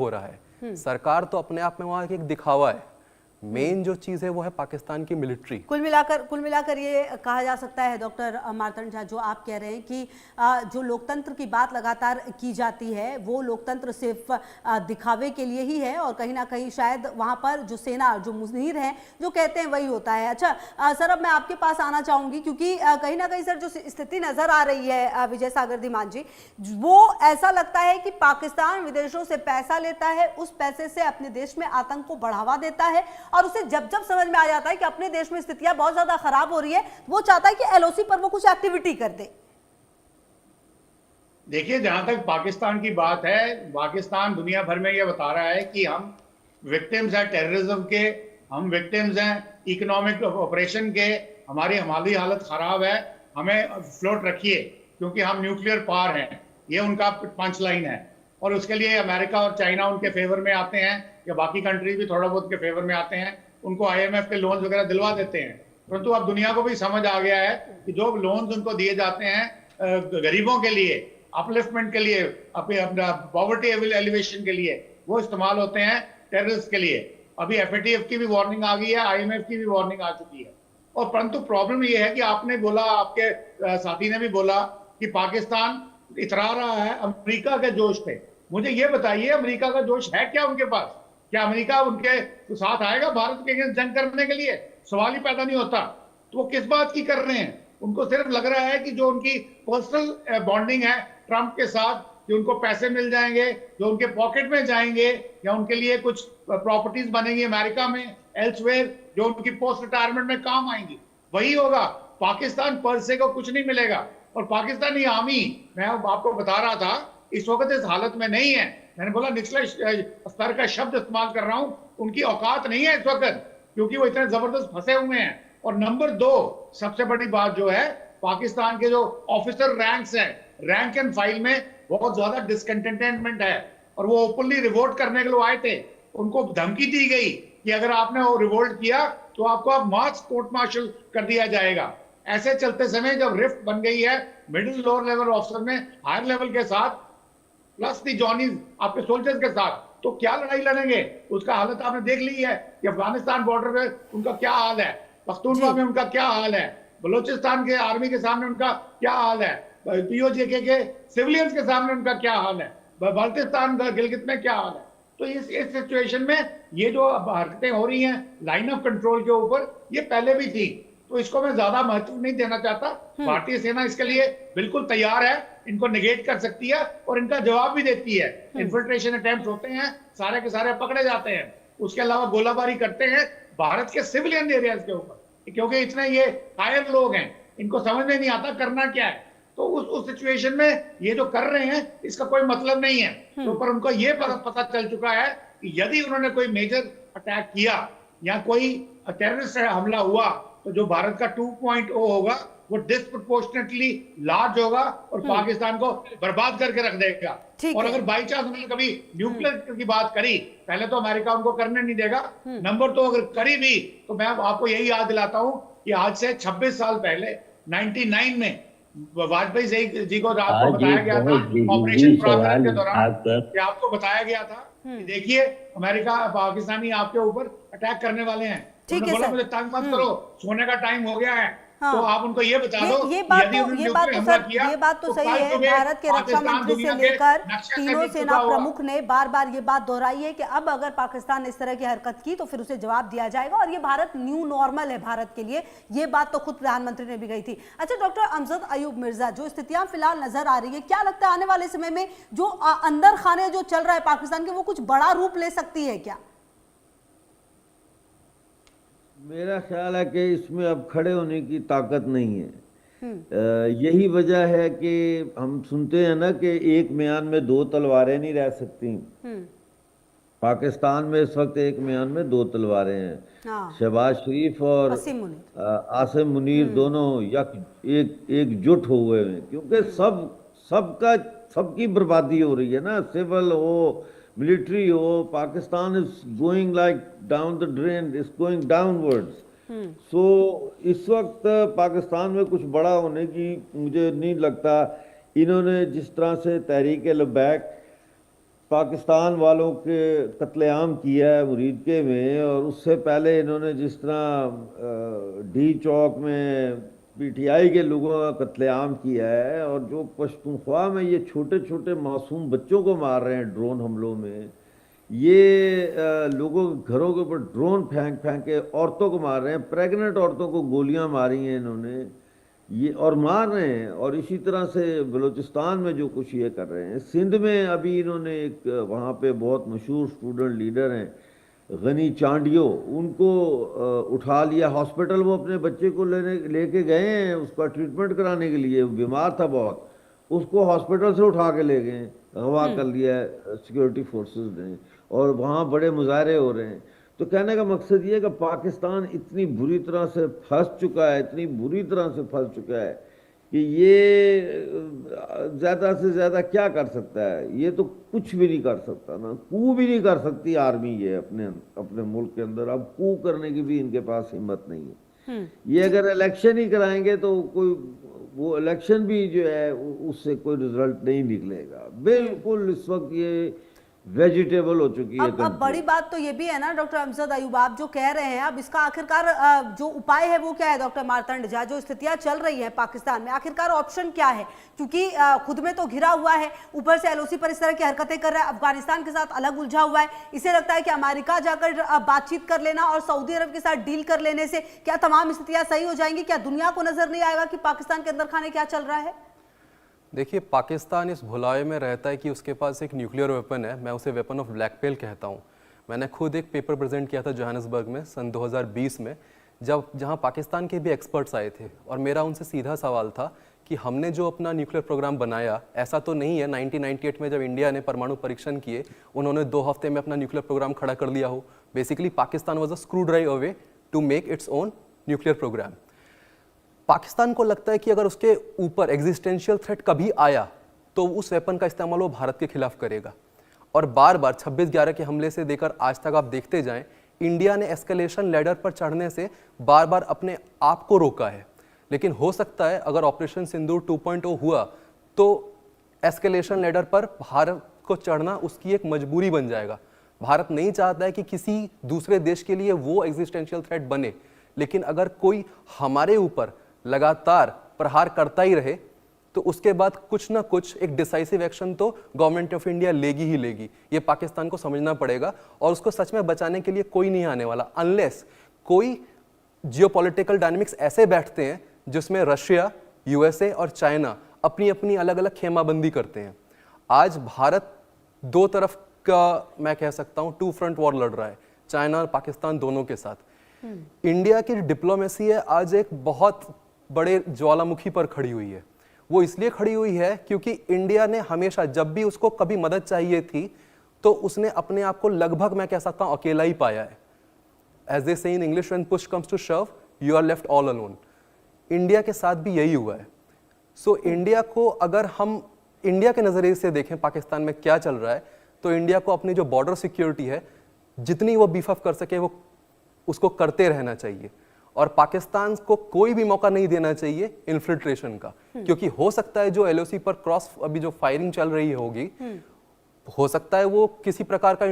हो रहा है। सरकार तो अपने आप में वहां एक दिखावा है, मेन जो चीज है वो है पाकिस्तान की मिलिट्री। कुल मिलाकर ये कहा जा सकता है डॉक्टर मार्तंड झा, जो आप कह रहे हैं कि जो लोकतंत्र की बात लगातार की जाती है वो लोकतंत्र सिर्फ दिखावे के लिए ही है, और कहीं ना कहीं शायद वहां पर जो सेना, जो मुनीर हैं, जो कहते हैं वही होता है। अच्छा सर, अब मैं आपके पास आना चाहूंगी क्योंकि कहीं ना कहीं सर जो स्थिति नजर आ रही है विजय सागर धीमान जी, वो ऐसा लगता है कि पाकिस्तान विदेशों से पैसा लेता है, उस पैसे से अपने देश में आतंक को बढ़ावा देता है, और उसे जब जब समझ में आ जाता है कि अपने देश में स्थितियां बहुत ज्यादा खराब हो रही है, वो चाहता है कि एलओसी पर वो कुछ एक्टिविटी कर दे। देखिए, जहां तक पाकिस्तान की बात है, पाकिस्तान दुनिया भर में यह बता रहा है कि हम विक्टिम्स हैं टेररिज्म के, हम विक्टिम्स हैं इकोनॉमिक ऑपरेशन के, हमारी हालत खराब है, हमें फ्लोट रखिए क्योंकि हम न्यूक्लियर पावर हैं। ये उनका पंच लाइन है, और उसके लिए अमेरिका और चाइना उनके फेवर में आते हैं, या बाकी कंट्रीज भी थोड़ा बहुत के फेवर में आते हैं, उनको IMF के लोन्स वगैरह दिलवा देते हैं। परंतु अब दुनिया को भी समझ आ गया है कि जो लोन्स उनको दिए जाते हैं गरीबों के लिए, अपलिफ्टमेंट के लिए, अपना पॉवर्टी एलिवेशन के लिए, वो इस्तेमाल होते हैं टेररिस्ट के लिए। अभी FATF की भी वार्निंग आ गई है, IMF की भी वार्निंग आ चुकी है। और परंतु प्रॉब्लम ये है कि आपने बोला, आपके साथी ने भी बोला कि पाकिस्तान इतरा रहा है अमेरिका के जोश पे। मुझे ये बताइए, अमेरिका का जोश है क्या उनके पास? क्या अमेरिका उनके साथ आएगा भारत के अगेंस्ट जंग करने के लिए? सवाल ही पैदा नहीं होता। तो वो किस बात की कर रहे हैं? उनको सिर्फ लग रहा है कि जो उनकी पर्सनल बॉन्डिंग है ट्रंप के साथ, कि उनको पैसे मिल जाएंगे जो उनके पॉकेट में जाएंगे, या उनके लिए कुछ प्रॉपर्टीज बनेंगी अमेरिका में, एल्सवेयर, जो उनकी पोस्ट रिटायरमेंट में काम आएंगी, वही होगा। पाकिस्तान पर से को कुछ नहीं मिलेगा। और पाकिस्तानी आर्मी, मैं आपको बता रहा था, इस वक्त इस हालत में नहीं है। मैंने बोला निचले स्तर का शब्द इस्तेमाल कर रहा हूं, उनकी औकात नहीं है इस वक्त, क्योंकि वो इतने जबरदस्त फंसे हुए हैं। और नंबर 2 सबसे बड़ी बात जो है, पाकिस्तान के जो ऑफिसर रैंक्स हैं, रैंक एंड फाइल में बहुत ज्यादा डिसकंटेंटमेंट है, और वो ओपनली रिवोल्ट करने के लिए आए थे। उनको धमकी दी गई कि अगर आपने वो रिवोल्ट किया तो आपको अब मार्च कोर्ट मार्शल कर दिया जाएगा। ऐसे चलते समय जब रिफ्ट बन गई है मिडिल लोअर लेवल ऑफिसर में हायर लेवल के साथ, प्लस दी जॉनीज आपके सोल्जर्स के साथ, तो क्या लड़ाई लड़ेंगे? उसका हालत आपने देख ली है कि अफगानिस्तान बॉर्डर पे उनका क्या हाल है, पख्तूनख्वा में उनका क्या हाल है, बलूचिस्तान के आर्मी के सामने उनका क्या हाल है, POJK के सिविलियंस के सामने उनका क्या हाल है, बाल्टिस्तान गिलगित में क्या हाल है। तो इस सिचुएशन में ये जो हरकतें हो रही हैं लाइन ऑफ कंट्रोल के ऊपर, ये पहले भी थी, तो इसको मैं ज्यादा महत्व नहीं देना चाहता। भारतीय सेना इसके लिए बिल्कुल तैयार है, इनको निगेट कर सकती है और इनका जवाब भी देती है। इन्फिल्ट्रेशन अटेम्प्ट होते हैं, सारे के सारे पकड़े जाते हैं। उसके अलावा गोलाबारी करते हैं भारत के सिविलियन एरियाज के ऊपर, क्योंकि इतने ये कायर लोग हैं, इनको समझ में नहीं आता करना क्या है। तो उस सिचुएशन में ये जो कर रहे हैं इसका कोई मतलब नहीं है। तो पर उनको ये पता चल चुका है कि यदि उन्होंने कोई मेजर अटैक किया या कोई टेररिस्ट हमला हुआ, तो जो भारत का 2.0 होगा वो डिस्प्रोपोर्शनेटली लार्ज होगा और पाकिस्तान को बर्बाद करके रख देगा। और अगर बाई चांस उन्होंने कभी न्यूक्लियर की बात करी, पहले तो अमेरिका उनको करने नहीं देगा, नंबर 2 अगर करी भी तो मैं आपको यही याद दिलाता हूं कि आज से 26 साल पहले 99 में वाजपेयी जी को रात को बताया गया था ऑपरेशन पराक्रम के दौरान, कि आपको बताया गया था कि देखिए अमेरिका पाकिस्तानी आपके ऊपर अटैक करने वाले हैं। उन्होंने बोला मुझे तंग मत करो, सोने का टाइम हो गया है। हाँ। तो आप उनको ये बता दो, ये बात तो सही है। भारत के रक्षा मंत्री से लेकर तीनों सेना प्रमुख ने बार बार ये बात दोहराई है कि अब अगर पाकिस्तान इस तरह की हरकत की तो फिर उसे जवाब दिया जाएगा, और ये भारत न्यू नॉर्मल है भारत के लिए। ये बात तो खुद प्रधानमंत्री ने भी कही थी। अच्छा डॉक्टर अमजद अयूब मिर्जा, जो स्थितियां फिलहाल नजर आ रही है, क्या लगता है आने वाले समय में जो अंदर खाने जो चल रहा है पाकिस्तान के, वो कुछ बड़ा रूप ले सकती है क्या? मेरा ख्याल है कि इसमें अब खड़े होने की ताकत नहीं है। यही वजह है कि हम सुनते हैं ना कि एक म्यान में 2 तलवारें नहीं रह सकती। पाकिस्तान में इस वक्त एक म्यान में 2 तलवारें हैं। शहबाज शरीफ और आसिम मुनीर दोनों एकजुट हुए हैं, क्योंकि सबकी बर्बादी हो रही है ना, सिविल हो मिलिट्री हो। Pakistan is going like down the drain, is going downwards. So इस वक्त पाकिस्तान में कुछ बड़ा होने की मुझे नहीं लगता। इन्होंने जिस तरह से तहरीक लब्बैक पाकिस्तान वालों के कत्लेआम किया है मुरीदके में, और उससे पहले इन्होंने जिस तरह डी चौक में पीटीआई के लोगों का कत्लेआम किया है, और जो पश्तूनख्वा में ये छोटे छोटे मासूम बच्चों को मार रहे हैं ड्रोन हमलों में, ये लोगों के घरों के ऊपर ड्रोन फेंक फेंक के औरतों को मार रहे हैं, प्रेग्नेंट औरतों को गोलियां मारी हैं इन्होंने, ये और मार रहे हैं। और इसी तरह से बलूचिस्तान में जो कुछ ये कर रहे हैं, सिंध में अभी इन्होंने एक वहाँ पे बहुत मशहूर स्टूडेंट लीडर हैं गनी चांडियो, उनको उठा लिया हॉस्पिटल, वो अपने बच्चे को लेके गए हैं उसका ट्रीटमेंट कराने के लिए, वो बीमार था बहुत, उसको हॉस्पिटल से उठा के ले गए, अगवा कर लिया सिक्योरिटी फोर्सेस ने, और वहाँ बड़े मुजाहरे हो रहे हैं। तो कहने का मकसद ये है कि पाकिस्तान इतनी बुरी तरह से फंस चुका है, इतनी बुरी तरह से फंस चुका है कि ये ज़्यादा से ज़्यादा क्या कर सकता है, ये तो कुछ भी नहीं कर सकता ना, कू भी नहीं कर सकती आर्मी ये अपने मुल्क के अंदर, अब कू करने की भी इनके पास हिम्मत नहीं है। ये अगर इलेक्शन ही कराएंगे तो कोई वो इलेक्शन भी जो है उससे कोई रिजल्ट नहीं निकलेगा, बिल्कुल इस वक्त ये वेजिटेबल हो चुकी है। अब बड़ी बात तो ये भी है ना डॉक्टर अमजद अयूब, आप जो कह रहे हैं, अब इसका आखिरकार जो उपाय है वो क्या है डॉक्टर मार्तंड झा? जो स्थितियां चल रही हैं पाकिस्तान में, आखिरकार ऑप्शन क्या है? क्योंकि खुद में तो घिरा हुआ है, ऊपर से एलओसी पर इस तरह की हरकतें कर रहा है, अफगानिस्तान के साथ अलग उलझा हुआ है, इसे लगता है कि अमेरिका जाकर बातचीत कर लेना और सऊदी अरब के साथ डील कर लेने से क्या तमाम स्थितियां सही हो जाएंगी? क्या दुनिया को नजर नहीं आएगा कि पाकिस्तान के अंदर खाने क्या चल रहा है? देखिए, पाकिस्तान इस भुलावे में रहता है कि उसके पास एक न्यूक्लियर वेपन है, मैं उसे वेपन ऑफ ब्लैकमेल कहता हूँ। मैंने खुद एक पेपर प्रेजेंट किया था जोहानिसबर्ग में सन 2020 में, जहाँ पाकिस्तान के भी एक्सपर्ट्स आए थे, और मेरा उनसे सीधा सवाल था कि हमने जो अपना न्यूक्लियर प्रोग्राम बनाया, ऐसा तो नहीं है 1998 में जब इंडिया ने परमाणु परीक्षण किए, उन्होंने 2 हफ्ते में अपना न्यूक्लियर प्रोग्राम खड़ा कर लिया हो। Basically Pakistan was a screw drive away to make its own nuclear programme. Pakistan को लगता है कि अगर उसके ऊपर एग्जिस्टेंशियल थ्रेट कभी आया तो उस वेपन का इस्तेमाल वो भारत के खिलाफ करेगा। और बार बार 26/11 के हमले से देकर आज तक आप देखते जाएं, इंडिया ने एस्केलेशन लैडर पर चढ़ने से बार बार अपने आप को रोका है। लेकिन हो सकता है अगर ऑपरेशन सिंदूर 2.0 हुआ तो एस्केलेशन लैडर पर भारत को चढ़ना उसकी एक मजबूरी बन जाएगा। भारत नहीं चाहता है कि किसी दूसरे देश के लिए वो एग्जिस्टेंशियल थ्रेट बने, लेकिन अगर कोई हमारे ऊपर लगातार प्रहार करता ही रहे तो उसके बाद कुछ ना कुछ एक डिसाइसिव एक्शन तो गवर्नमेंट ऑफ इंडिया लेगी ही लेगी। ये पाकिस्तान को समझना पड़ेगा, और उसको सच में बचाने के लिए कोई नहीं आने वाला, अनलेस कोई जियोपॉलिटिकल डायनामिक्स ऐसे बैठते हैं जिसमें रशिया, यूएसए और चाइना अपनी अपनी अलग अलग खेमाबंदी करते हैं। आज भारत 2 तरफ का, मैं कह सकता हूं, 2 फ्रंट वॉर लड़ रहा है, चाइना और पाकिस्तान दोनों के साथ। इंडिया की डिप्लोमेसी है आज एक बहुत बड़े ज्वालामुखी पर खड़ी हुई है। वो इसलिए खड़ी हुई है क्योंकि इंडिया ने हमेशा, जब भी उसको कभी मदद चाहिए थी, तो उसने अपने आप को लगभग, मैं कह सकता हूं, अकेला ही पाया है। As they say in English, when push comes to shove you are left all alone. India के साथ भी यही हुआ है। सो इंडिया को, अगर हम इंडिया के नजरिए से देखें पाकिस्तान में क्या चल रहा है, तो इंडिया को अपनी जो बॉर्डर सिक्योरिटी है जितनी वो बीफ अप कर सके वो उसको करते रहना चाहिए, और पाकिस्तान को कोई भी मौका नहीं देना चाहिए इन्फिल्ट्रेशन का। क्योंकि हो सकता है जो एलओसी पर क्रॉस अभी जो फायरिंग चल रही होगी, हो सकता है वो किसी प्रकार का